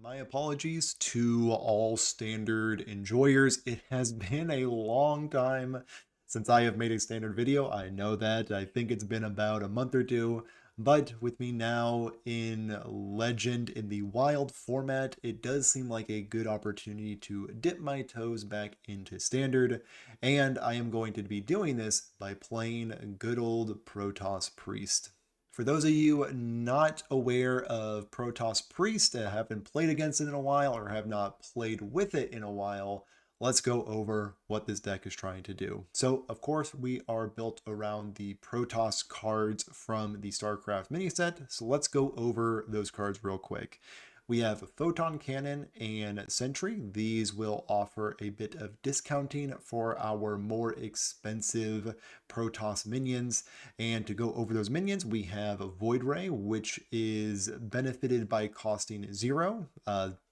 My apologies to all standard enjoyers. It has been a long time since I have made a standard video. I know that. I think it's been about a month or two. But with me now in Legend in the Wild format, it does seem like a good opportunity to dip my toes back into Standard. And I am going to be doing this by playing good old Protoss Priest. For those of you not aware of Protoss Priest and haven't played against it in a while or have not played with it in a while, let's go over what this deck is trying to do. So, of course, we are built around the Protoss cards from the StarCraft mini set, so let's go over those cards real quick. We have Photon Cannon and Sentry. These will offer a bit of discounting for our more expensive Protoss minions. And to go over those minions, we have Void Ray, which is benefited by costing 0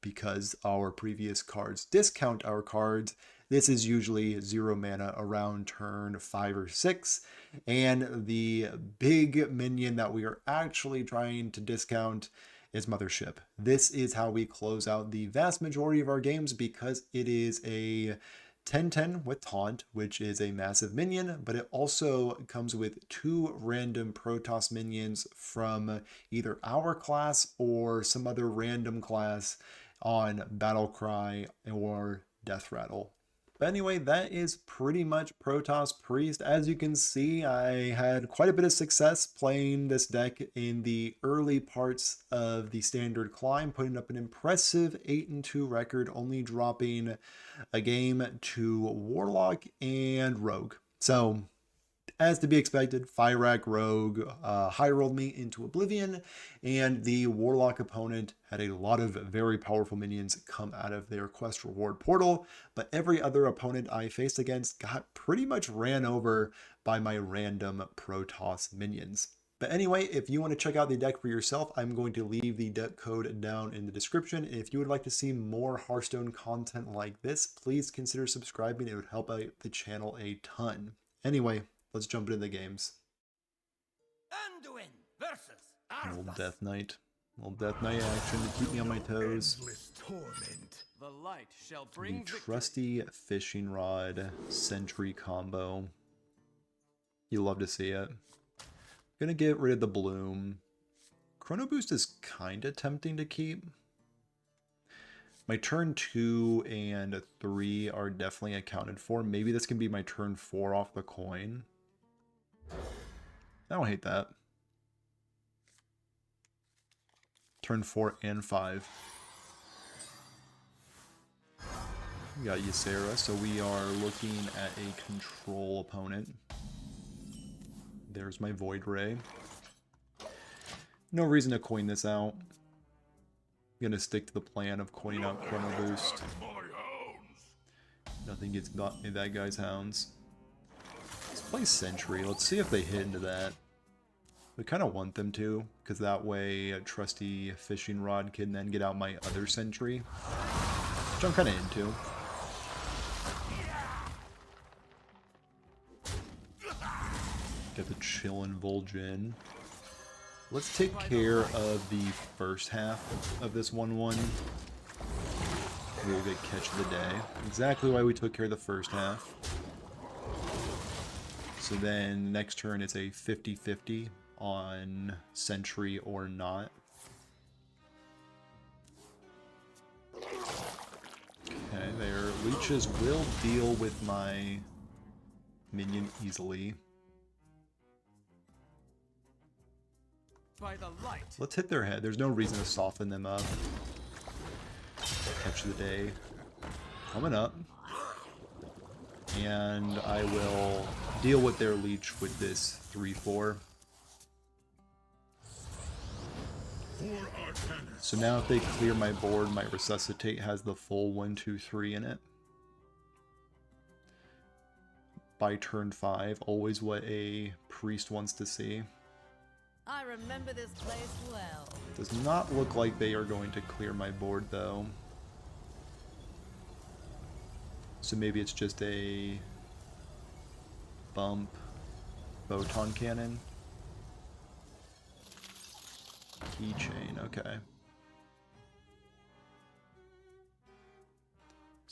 because our previous cards discount our cards. This is usually 0 mana around turn 5 or 6. And the big minion that we are actually trying to discount is Mothership. This is how we close out the vast majority of our games because it is a 10/10 with Taunt, which is a massive minion, but it also comes with 2 random Protoss minions from either our class or some other random class on Battlecry or Death Rattle. But anyway, that is pretty much Protoss Priest. As you can see, I had quite a bit of success playing this deck in the early parts of the standard climb, putting up an impressive 8-2 record, only dropping a game to Warlock and Rogue. So, as to be expected, Fyrak Rogue high-rolled me into Oblivion, and the Warlock opponent had a lot of very powerful minions come out of their quest reward portal, but every other opponent I faced against got pretty much ran over by my random Protoss minions. But anyway, if you want to check out the deck for yourself, I'm going to leave the deck code down in the description. If you would like to see more Hearthstone content like this, please consider subscribing. It would help out the channel a ton. Anyway, let's jump into the games. Anduin versus Old Death Knight. Old Death Knight action to keep me on my toes. the light shall The bring Trusty Fishing Rod Sentry combo. You love to see it. Gonna get rid of the Bloom. Chrono Boost is kinda tempting to keep. My turn 2 and 3 are definitely accounted for. Maybe this can be my turn 4 off the coin. I don't hate that. Turn 4 and 5. We got Ysera, so we are looking at a control opponent. There's my Void Ray. No reason to coin this out. I'm gonna stick to the plan of coining out Chrono Boost. Nothing gets that guy's hounds. Let's play Sentry. Let's see if they hit into that. We kind of want them to, because that way a Trusty Fishing Rod can then get out my other Sentry, which I'm kind of into. Get the Chillin Vol'jin. Let's take care of the first half of this 1-1. We'll get catch of the day. Exactly why we took care of the first half. So then next turn it's a 50-50 on Sentry or not. Okay, their leeches will deal with my minion easily. by the light. Let's hit their head. There's no reason to soften them up. Catch of the day coming up. And I will deal with their leech with this 3/4. So now if they clear my board, my Resuscitate has the full 1, 2, 3 in it. By turn 5, always what a priest wants to see. I remember this place well. Does not look like they are going to clear my board though. So maybe it's just a bump Photon Cannon. Keychain, okay.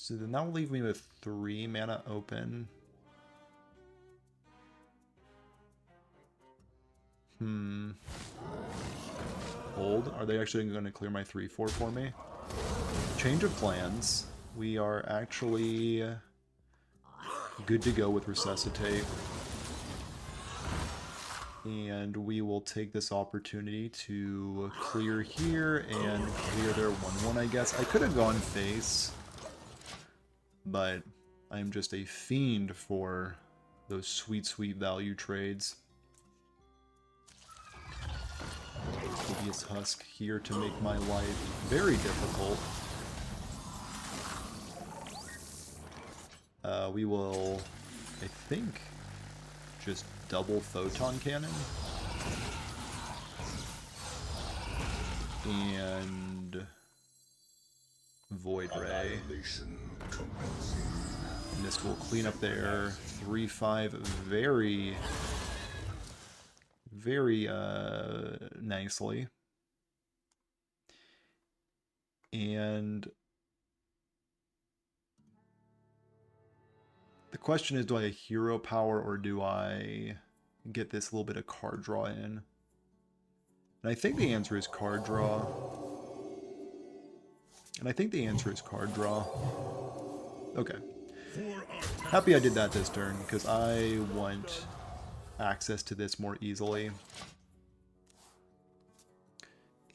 So then that will leave me with 3 mana open. Hold. Are they actually going to clear my 3/4 for me? Change of plans. We are actually good to go with Resuscitate. And we will take this opportunity to clear here and clear their 1/1, I guess. I could have gone face, but I'm just a fiend for those sweet, sweet value trades. Xavius Husk here to make my life very difficult. We will, I think, just double Photon Cannon. And Void Ray. And this will clean up their 3/5 very, very nicely. And the question is, do I hero power or do I get this little bit of card draw in? And I think the answer is card draw. Okay. Happy I did that this turn, because I want access to this more easily.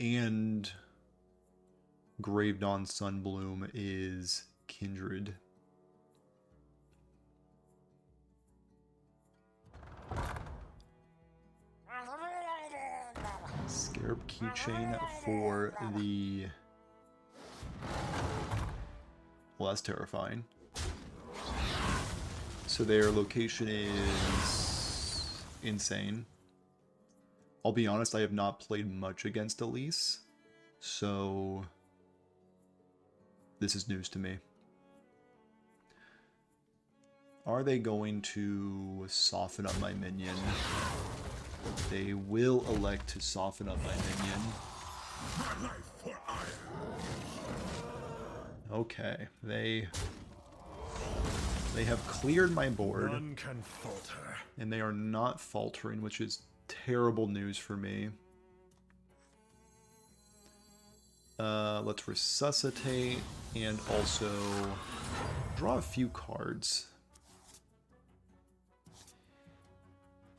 And Gravedawn Sunbloom is Kindred. Scarab Keychain for the... Well, that's terrifying. So their location is insane. I'll be honest, I have not played much against Elise, so this is news to me. Are they going to soften up my minion? They will elect to soften up my minion. Okay, they have cleared my board. None can falter. And they are not faltering, which is terrible news for me. Let's resuscitate and also draw a few cards.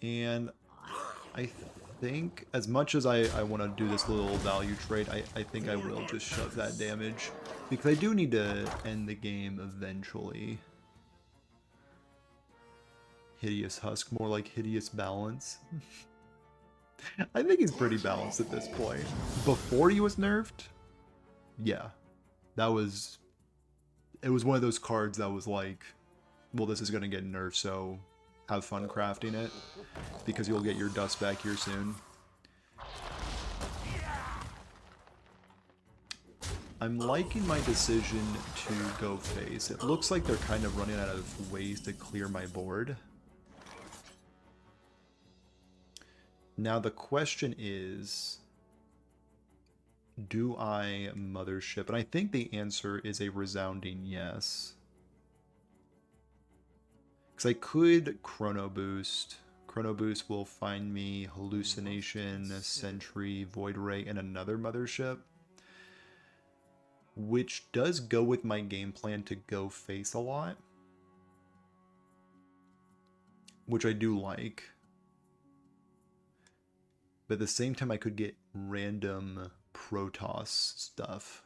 And I think, as much as I want to do this little value trade, I think I will just shove that damage. Because I do need to end the game eventually. Hideous Husk, more like Hideous Balance. I think he's pretty balanced at this point. Before he was nerfed, yeah. It was one of those cards that was like, well, this is going to get nerfed, so have fun crafting it, because you'll get your dust back here soon. I'm liking my decision to go face. It looks like they're kind of running out of ways to clear my board. Now the question is, do I Mothership? And I think the answer is a resounding yes. Because I could Chrono Boost. Chrono Boost will find me Hallucination, Sentry, Void Ray, and another Mothership. Which does go with my game plan to go face a lot. Which I do like. But at the same time, I could get random Protoss stuff.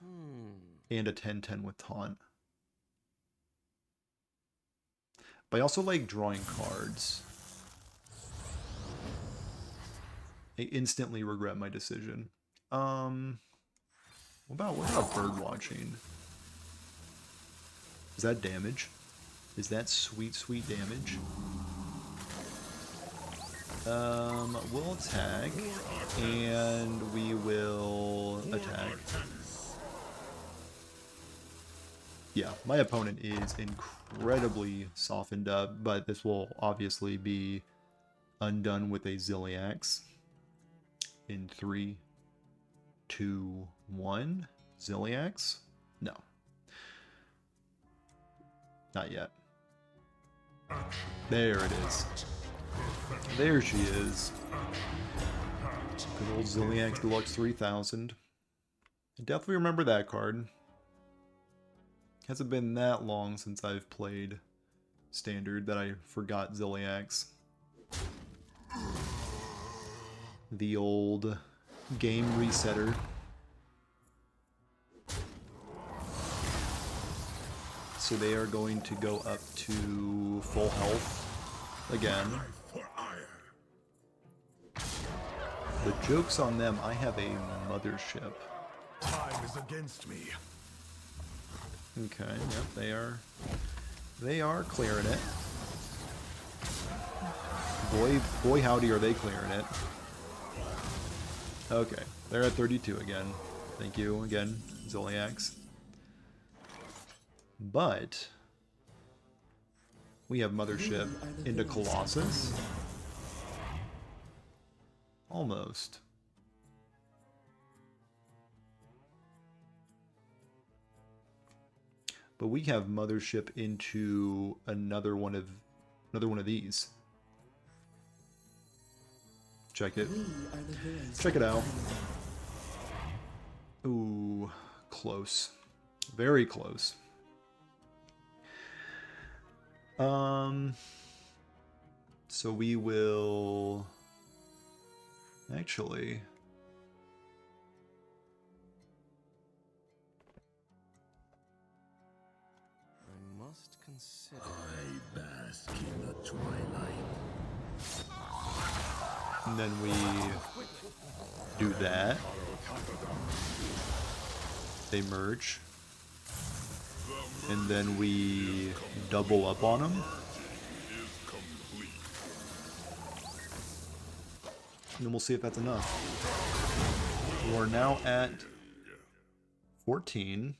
And a 10/10 with Taunt. But I also like drawing cards. I instantly regret my decision. What about Birdwatching? Is that damage? Is that sweet, sweet damage? We'll attack, and we will attack. Yeah, my opponent is incredibly softened up, but this will obviously be undone with a Zilliax. In 3, 2, 1. Zilliax? No. Not yet. There it is. There she is. Good old Zilliax Deluxe 3000. I definitely remember that card. Hasn't been that long since I've played Standard that I forgot Zilliax. The old game resetter. So they are going to go up to full health again. The joke's on them, I have a Mothership. Time is against me. Okay, yep, they are clearing it. Boy howdy are they clearing it. Okay, they're at 32 again. Thank you again, Zilliax. But we have Mothership into Colossus. Almost. But we have Mothership into another one of these. Check it. Check it out. Ooh, close. Very close. So we will actually I must consider. I bask in the twilight. and then we do that. They merge. And then we double up on them. And then we'll see if that's enough. We're now at 14.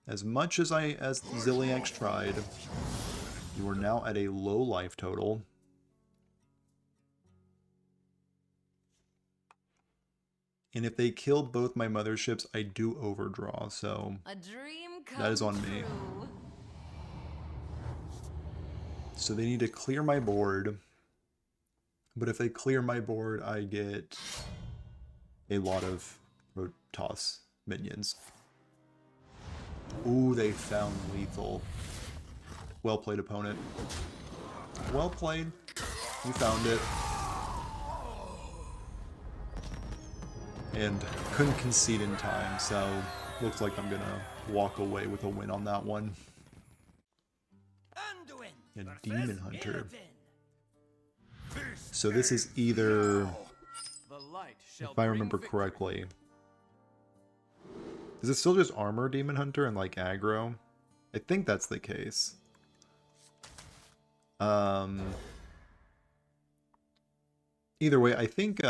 As much as Zilliax tried, you are now at a low life total. And if they kill both my motherships, I do overdraw, so A dream come that is on me. true. So they need to clear my board. But if they clear my board, I get a lot of Protoss minions. Ooh, they found lethal. Well played, opponent. Well played. You found it. And couldn't concede in time, so looks like I'm gonna walk away with a win on that one. A Demon Hunter. So this is either, if I remember correctly, is it still just armor Demon Hunter and like aggro? I think that's the case. Either way, I think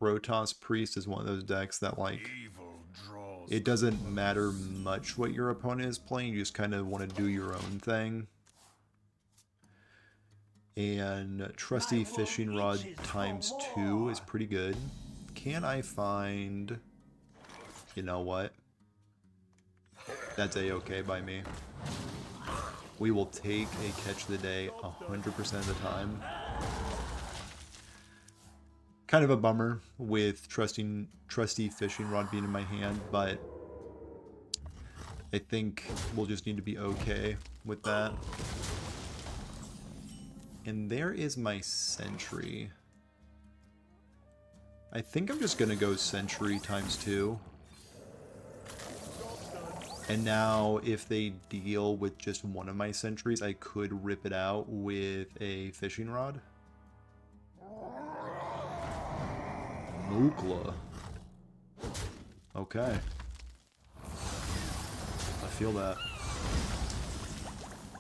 Protoss Priest is one of those decks that like it doesn't matter much what your opponent is playing, you just kind of want to do your own thing. And Trusty Fishing Rod ×2 is pretty good. Can I find... You know what? That's a-okay by me. We will take a catch of the day 100% of the time. Kind of a bummer with Trusty Fishing Rod being in my hand, but I think we'll just need to be okay with that. And there is my Sentry. I think I'm just gonna go Sentry ×2. And now if they deal with just one of my Sentries, I could rip it out with a Fishing Rod. Mukla. Okay. I feel that.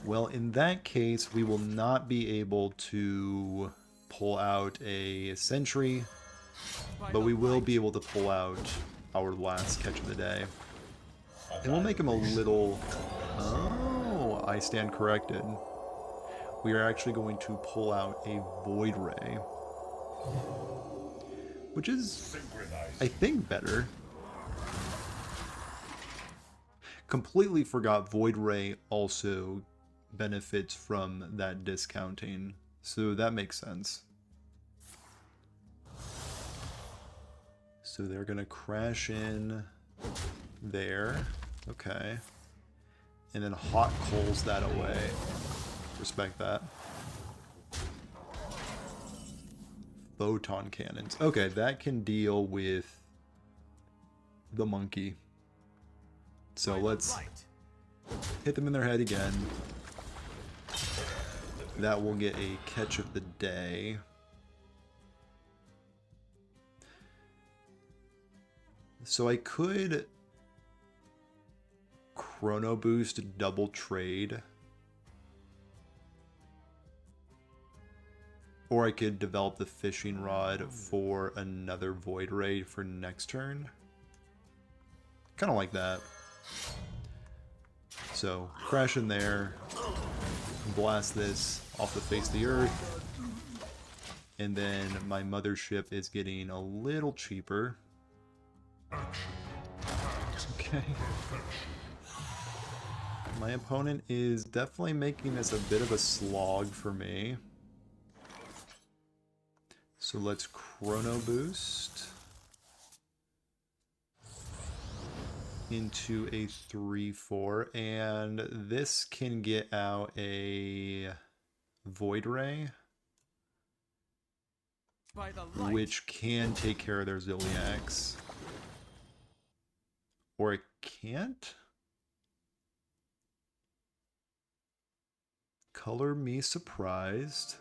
Well, in that case, we will not be able to pull out a Sentry, but we will be able to pull out our last catch of the day. And we'll make him a little... Oh, I stand corrected. We are actually going to pull out a Void Ray, which is, I think, better. completely forgot Void Ray also benefits from that discounting, so that makes sense. So they're gonna crash in there, okay, and then hot coals that away. Respect that. Photon cannons. Okay, that can deal with the monkey. So let's hit them in their head again. That will get a catch of the day. So I could Chrono Boost double trade. Or I could develop the Fishing Rod for another Void Ray for next turn. Kind of like that. So, crash in there. Blast this off the face of the earth. And then my Mothership is getting a little cheaper. Okay. My opponent is definitely making this a bit of a slog for me. So let's Chrono Boost into a 3/4, and this can get out a Void Ray, which can take care of their Zodiacs. Or it can't? Color me surprised.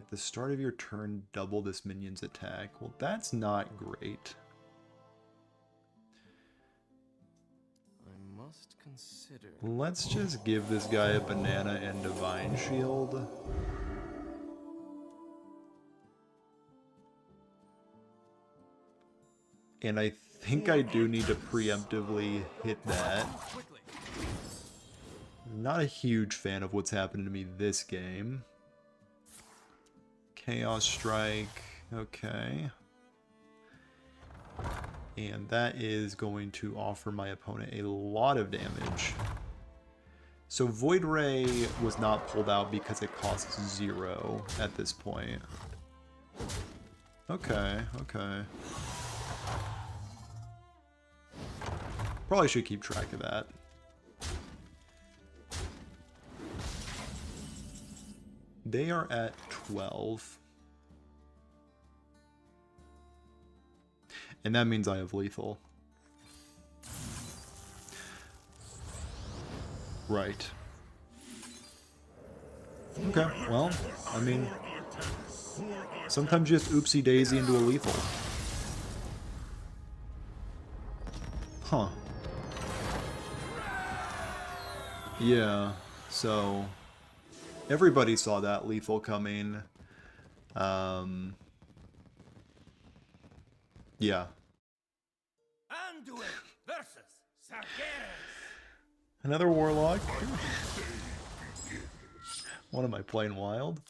At the start of your turn, double this minion's attack. Well, that's not great. I must consider. Let's just give this guy a banana and divine shield. And I think I do need to preemptively hit that. Not a huge fan of what's happening to me this game. Chaos Strike, okay. And that is going to offer my opponent a lot of damage. So Void Ray was not pulled out because it costs 0 at this point. Okay, okay. Probably should keep track of that. They are at 12. And that means I have lethal. Right. Okay, well, I mean, sometimes you just oopsie daisy into a lethal. Huh. Yeah, so everybody saw that lethal coming. Yeah. Another Warlock. What am I playing wild?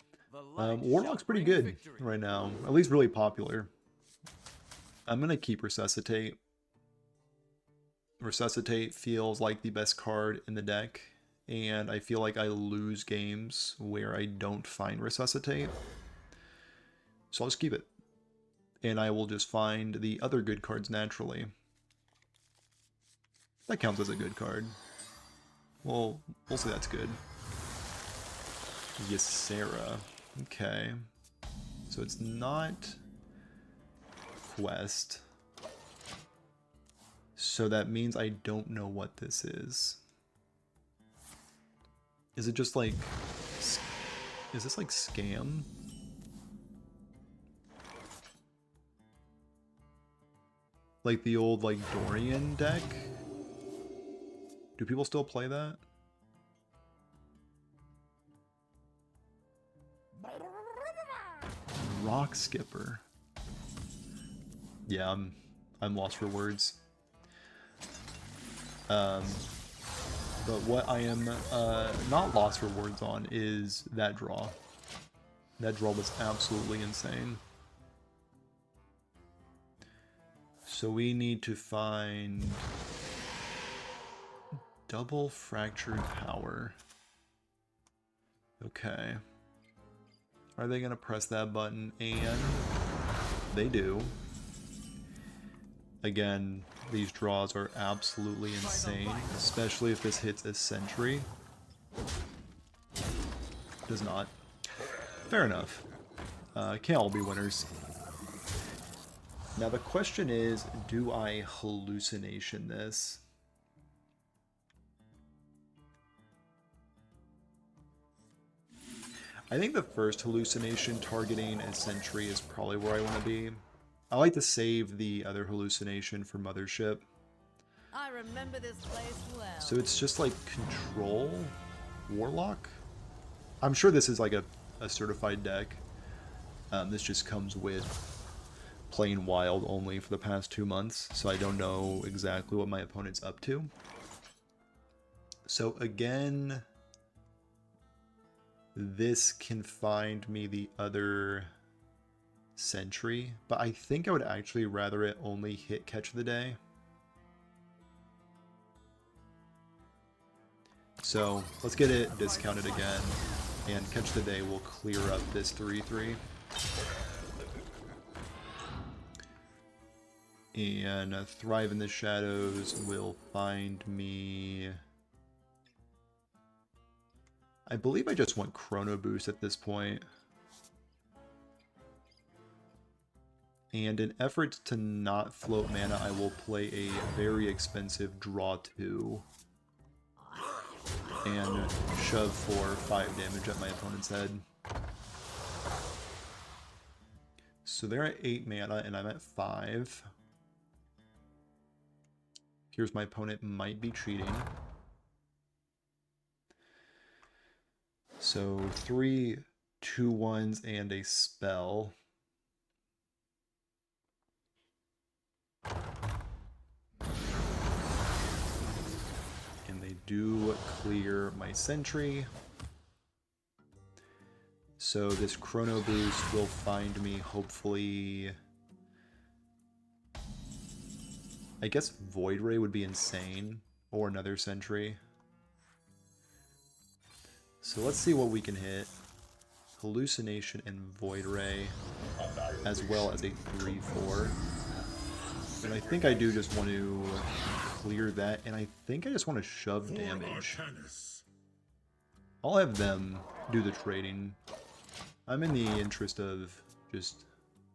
Warlock's pretty good right now. At least really popular. I'm going to keep Resuscitate. Resuscitate feels like the best card in the deck. And I feel like I lose games where I don't find Resuscitate. So I'll just keep it. And I will just find the other good cards naturally. That counts as a good card. Well, we'll say that's good. Ysera. Okay. So it's not Quest. So that means I don't know what this is. Is it just like... Is this like Scam? Like the old, like, Dorian deck? Do people still play that? Rock Skipper. Yeah, I'm lost for words. But what I am not lost for words on is that draw. That draw was absolutely insane. So we need to find double fractured power. Okay. Are they gonna press that button? And they do. Again, these draws are absolutely insane, especially if this hits a Sentry. Does not. Fair enough. Can't all be winners. Now the question is, do I hallucination this? I think the first hallucination targeting a Sentry is probably where I want to be. I like to save the other hallucination for Mothership. I remember this place well. So it's just like control Warlock? I'm sure this is like a certified deck. This just comes with playing Wild only for the past 2 months, so I don't know exactly what my opponent's up to. So again, this can find me the other Sentry, but I think I would actually rather it only hit Catch of the Day. So let's get it discounted again, and Catch of the Day will clear up this 3/3. And Thrive in the Shadows will find me... I believe I just want Chrono Boost at this point. And in efforts to not float mana, I will play a very expensive Draw 2. And shove for 5 damage at my opponent's head. So they're at 8 mana and I'm at 5. Here's my opponent might be cheating. So 3 2/1s and a spell. And they do clear my Sentry. So this Chrono Boost will find me hopefully... I guess Void Ray would be insane, or another Sentry. So let's see what we can hit. Hallucination and Void Ray, as well as a 3/4. And I think I do just want to clear that, and I think I just want to shove damage. I'll have them do the trading. I'm in the interest of just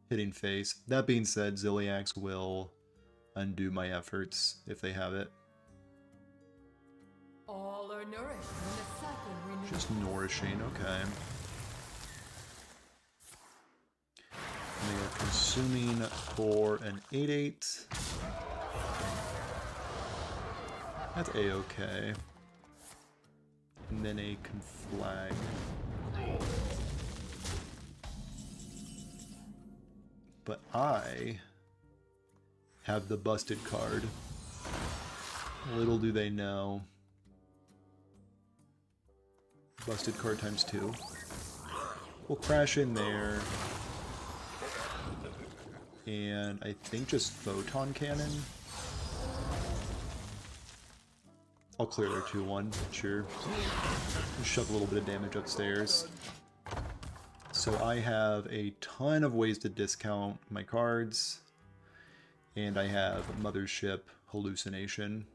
hitting face. That being said, Ziliax will undo my efforts if they have it. All are nourished when the cycle renews. Just nourishing, okay. And they are consuming for an 8/8. That's a-okay. And then a conflag. But I have the busted card. Little do they know. Busted card times 2. We'll crash in there. And I think just Photon Cannon. I'll clear their 2/1, sure. Shove a little bit of damage upstairs. So I have a ton of ways to discount my cards. And I have Mothership, Hallucination.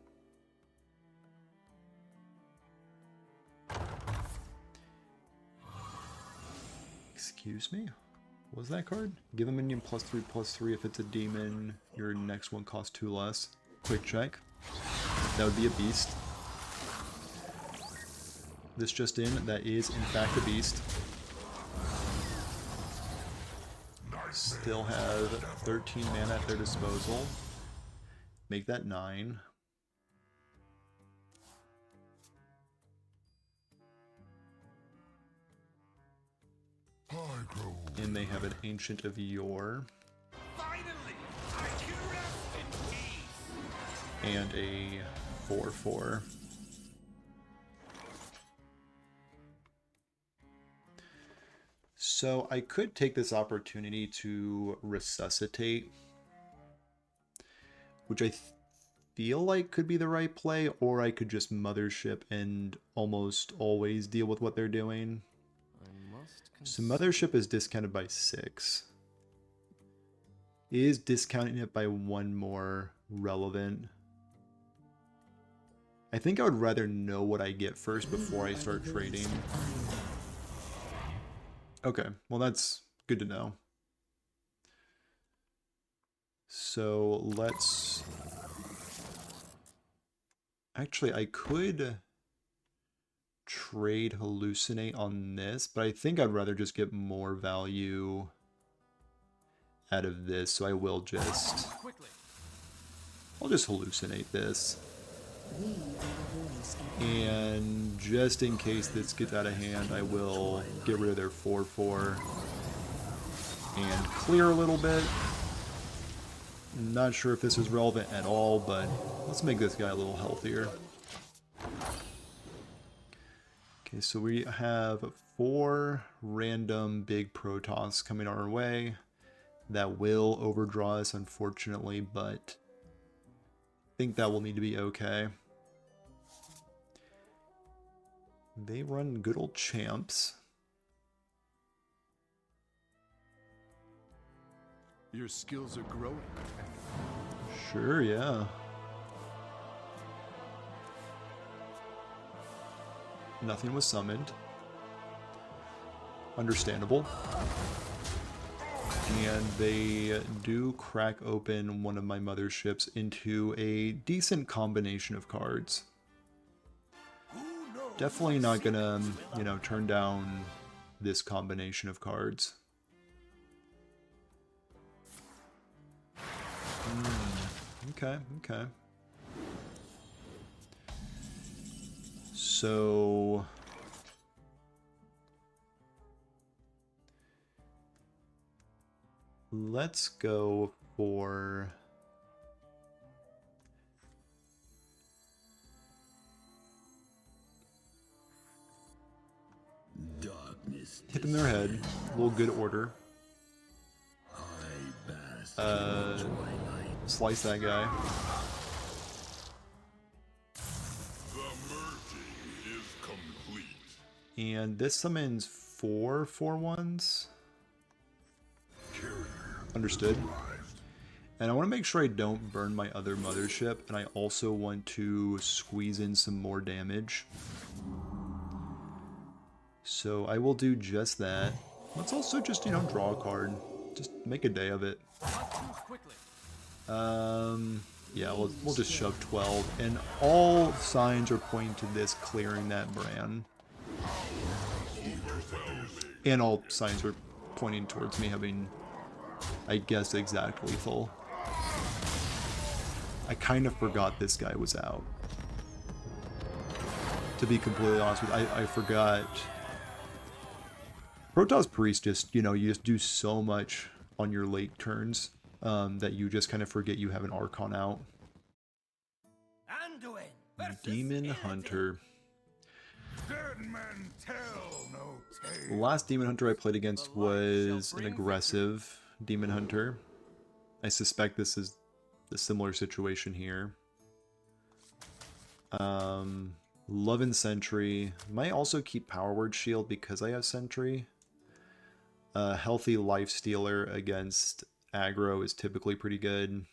Excuse me? What was that card? Give a minion +3/+3 if it's a demon. Your next one costs 2 less. Quick check. That would be a beast. This just in, that is in fact a beast. Still have 13 mana at their disposal. Make that 9. And they have an Ancient of Yore. Finally, I can rest in peace. And a 4/4. So I could take this opportunity to Resuscitate which I feel like could be the right play, or I could just Mothership and almost always deal with what they're doing. So Mothership is discounted by 6. Is discounting it by 1 more relevant? I think I would rather know what I get first before I start trading. Okay, well that's good to know. So let's... Actually, I could trade Hallucinate on this, but I think I'd rather just get more value out of this, so I will just... I'll just Hallucinate this. And just in case this gets out of hand, I will get rid of their 4/4 and clear a little bit. Not sure if this is relevant at all, but let's make this guy a little healthier. Okay, so we have 4 random big Protoss coming our way. That will overdraw us, unfortunately, but I think that will need to be okay. They run good old champs. Your skills are growing. Sure, yeah. Nothing was summoned. Understandable. And they do crack open one of my motherships into a decent combination of cards. Definitely not gonna, you know, turn down this combination of cards. Okay, okay. So... let's go for... hit in their head. A little good order. Slice that guy. The merging is complete. And this summons 4 4/1s. Understood. And I want to make sure I don't burn my other mothership, and I also want to squeeze in some more damage. So I will do just that. Let's also just, you know, draw a card. Just make a day of it. Yeah, we'll just shove 12. And all signs are pointing to this clearing that Bran. And all signs are pointing towards me having, I guess, exact lethal. I kind of forgot this guy was out. To be completely honest with you, I forgot. Protoss Priest just, you know, you just do so much on your late turns that you just kind of forget you have an Archon out. Demon Hunter. Dead men tell no tale. The last Demon Hunter I played against was an aggressive Demon Hunter. I suspect this is a similar situation here. Love and Sentry. Might also keep Power Word Shield because I have Sentry. Healthy Life Stealer against aggro is typically pretty good.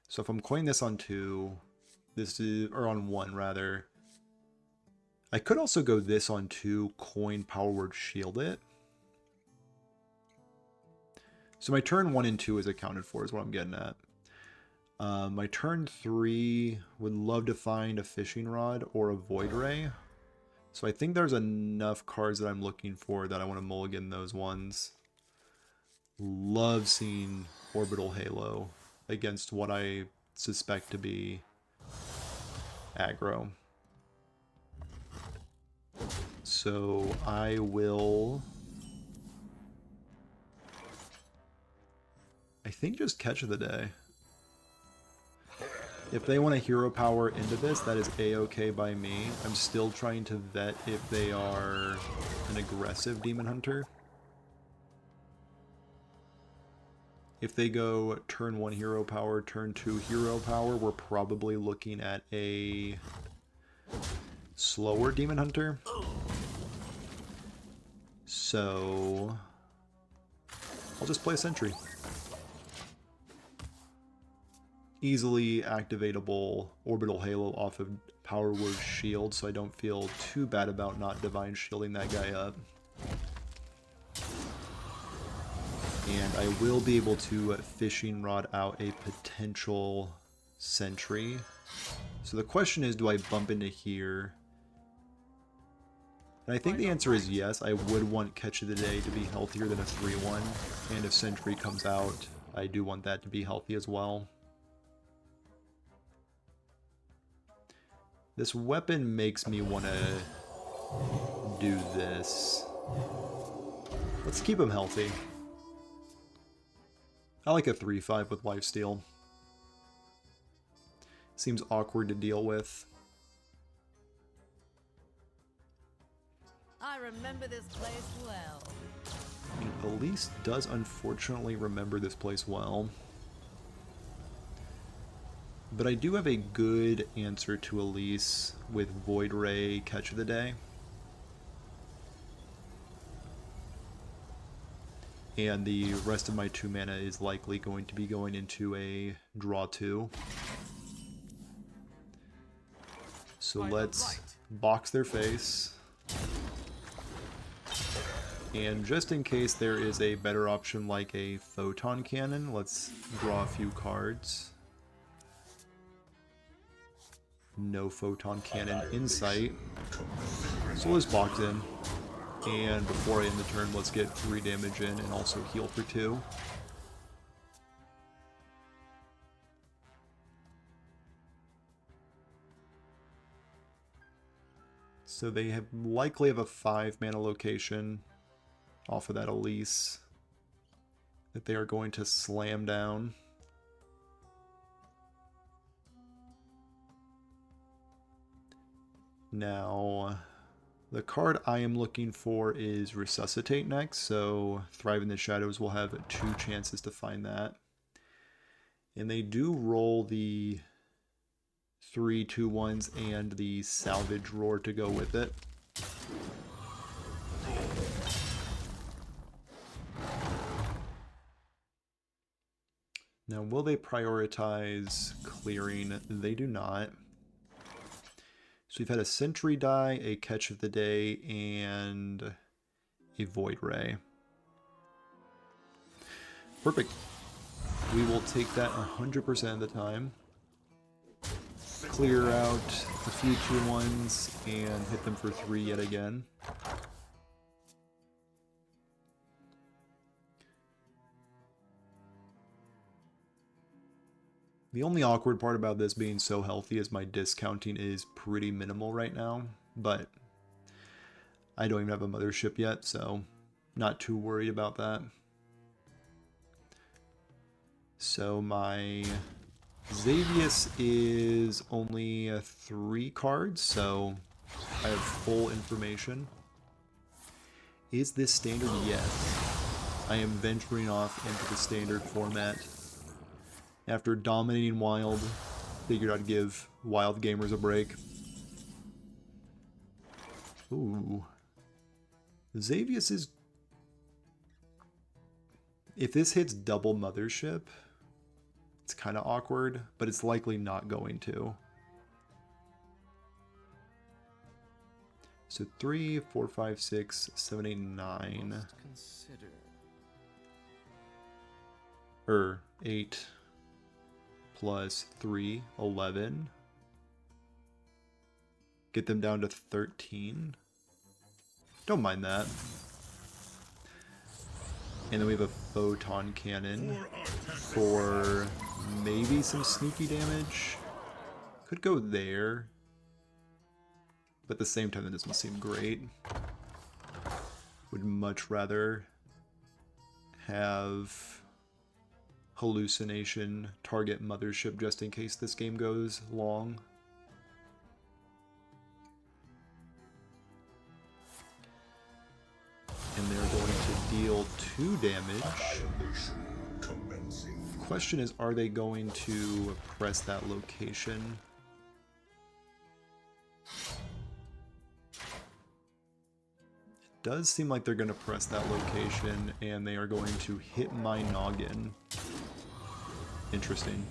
So if I'm coining this on 2, this is, or on 1 rather, I could also go this on 2, coin Power Word Shield it. So my turn 1 and 2 is accounted for, is what I'm getting at. My turn 3 would love to find a Fishing Rod or a Void Ray. So I think there's enough cards that I'm looking for that I want to mulligan those ones. Love seeing Orbital Halo against what I suspect to be aggro. So I will... I think just catch of the day. If they want to hero power into this, that is a-okay by me. I'm still trying to vet if they are an aggressive Demon Hunter. If they go turn 1 hero power, turn 2 hero power, we're probably looking at a slower Demon Hunter. So I'll just play a Sentry. Easily activatable Orbital Halo off of Power Word Shield, so I don't feel too bad about not Divine Shielding that guy up. And I will be able to Fishing Rod out a potential Sentry. So the question is, do I bump into here? And I think the answer is yes. I would want Catch of the Day to be healthier than a 3-1. And if Sentry comes out, I do want that to be healthy as well. This weapon makes me want to do this. Let's keep him healthy. I like a 3-5 with lifesteal. Seems awkward to deal with. I remember this place well. And Elise does unfortunately remember this place well. But I do have a good answer to Elise with Void Ray Catch of the Day. And the rest of my 2 mana is likely going to be going into a draw 2. So let's box their face. And just in case there is a better option like a Photon Cannon, let's draw a few cards. No Photon Cannon in sight. So let's box in. And before I end the turn, let's get 3 damage in and also heal for 2. So they likely have a 5 mana location off of that Elise that they are going to slam down. Now, the card I am looking for is Resuscitate next, so Thrive in the Shadows will have 2 chances to find that. And they do roll the 3 2-1s and the Salvage Roar to go with it. Now, will they prioritize clearing? They do not. So we've had a Sentry die, a Catch of the Day, and a Void Ray. Perfect. We will take that 100% of the time. Clear out a few 2-1s and hit them for 3 yet again. The only awkward part about this being so healthy is my discounting is pretty minimal right now, but I don't even have a Mothership yet, so not too worried about that. So my Xavius is only 3 cards, so I have full information. Is this standard? Yes. I am venturing off into the standard format. After dominating Wild, figured I'd give Wild gamers a break. Ooh. Xavius is... If this hits double Mothership, it's kind of awkward, but it's likely not going to. So 3, 4, 5, 6, 7, 8, 9. 8 plus 3, 11. Get them down to 13. Don't mind that. And then we have a Photon Cannon for maybe some sneaky damage. Could go there. But at the same time, that doesn't seem great. Would much rather have Hallucination target Mothership just in case this game goes long. And they're going to deal 2 damage. question is, are they going to press that location? It does seem like they're going to press that location, and they are going to hit my noggin. Interesting.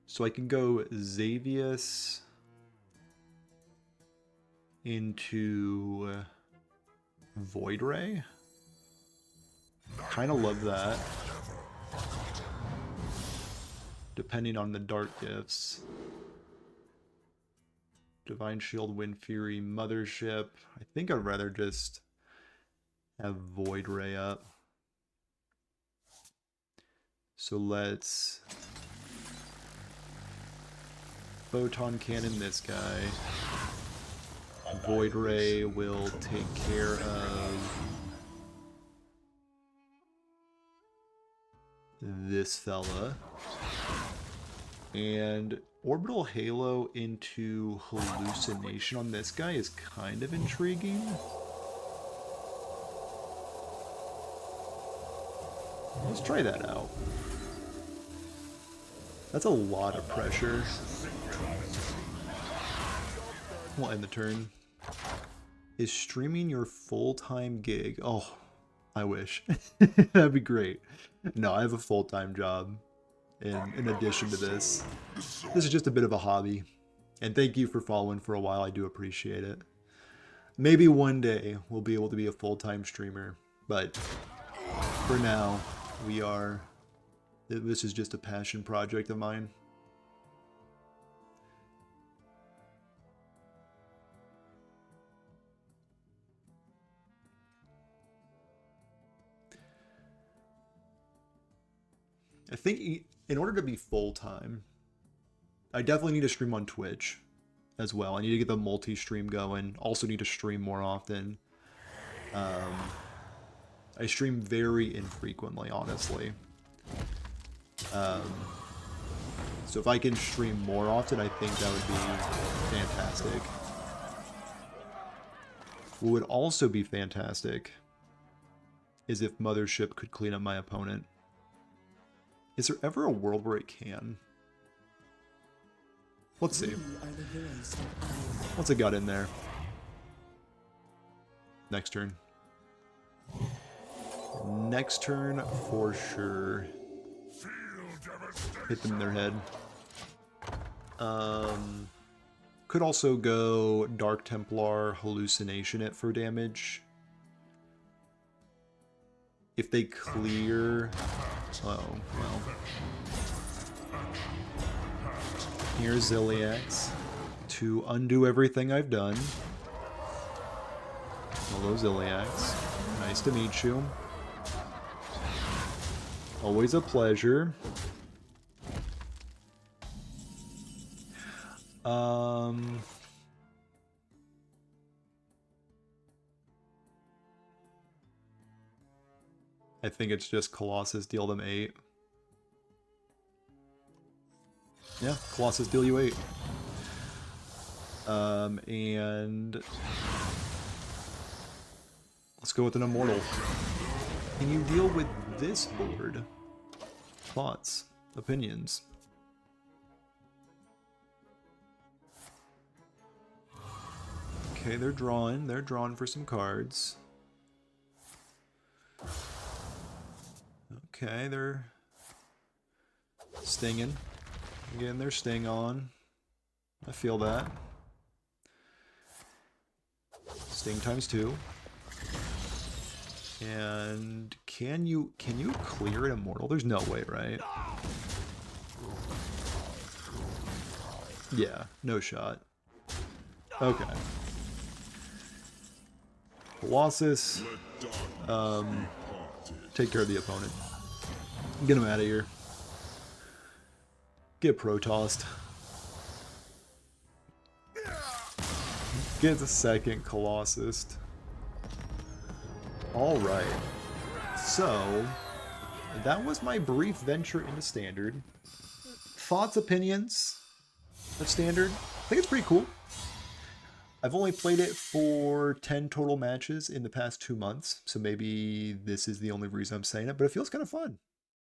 So I can go Xavius into Void Ray. Kind of love that. Depending on the dark gifts. Divine Shield, Wind Fury, Mothership. I think I'd rather just have Void Ray up. So let's Photon Cannon this guy. Void Ray will take care of this fella. And Orbital Halo into Hallucination on this guy is kind of intriguing. Let's try that out. That's a lot of pressure. We'll end the turn. Is streaming your full-time gig? Oh, I wish. That'd be great. No, I have a full-time job. In addition to this. This is just a bit of a hobby. And thank you for following for a while. I do appreciate it. Maybe one day we'll be able to be a full-time streamer. But for now, this is just a passion project of mine. I think in order to be full-time, I definitely need to stream on Twitch as well. I need to get the multi-stream going. Also need to stream more often. I stream very infrequently, honestly. So if I can stream more often, I think that would be fantastic. What would also be fantastic is if Mothership could clean up my opponent. Is there ever a world where it can? Let's see. What's it got in there? Next turn. Next turn, for sure. Hit them in their head. Could also go Dark Templar, Hallucination it for damage. If they clear... Oh, well. Here's Ziliax to undo everything I've done. Hello, Ziliax. Nice to meet you. Always a pleasure. I think it's just Colossus deal them 8. Yeah, Colossus deal you 8. And let's go with an Immortal. Can you deal with this board? Thoughts? Opinions? Okay, they're drawing. They're drawing for some cards. Okay, they're stinging. Getting their sting on. I feel that. Sting times 2. And can you clear an Immortal? There's no way, right? Yeah, no shot. Okay. Colossus. Take care of the opponent. Get him out of here. Get Protossed. Get the second Colossus. Alright. So, that was my brief venture into Standard. Thoughts, opinions of Standard? think it's pretty cool. I've only played it for 10 total matches in the past 2 months, so maybe this is the only reason I'm saying it, but it feels kind of fun.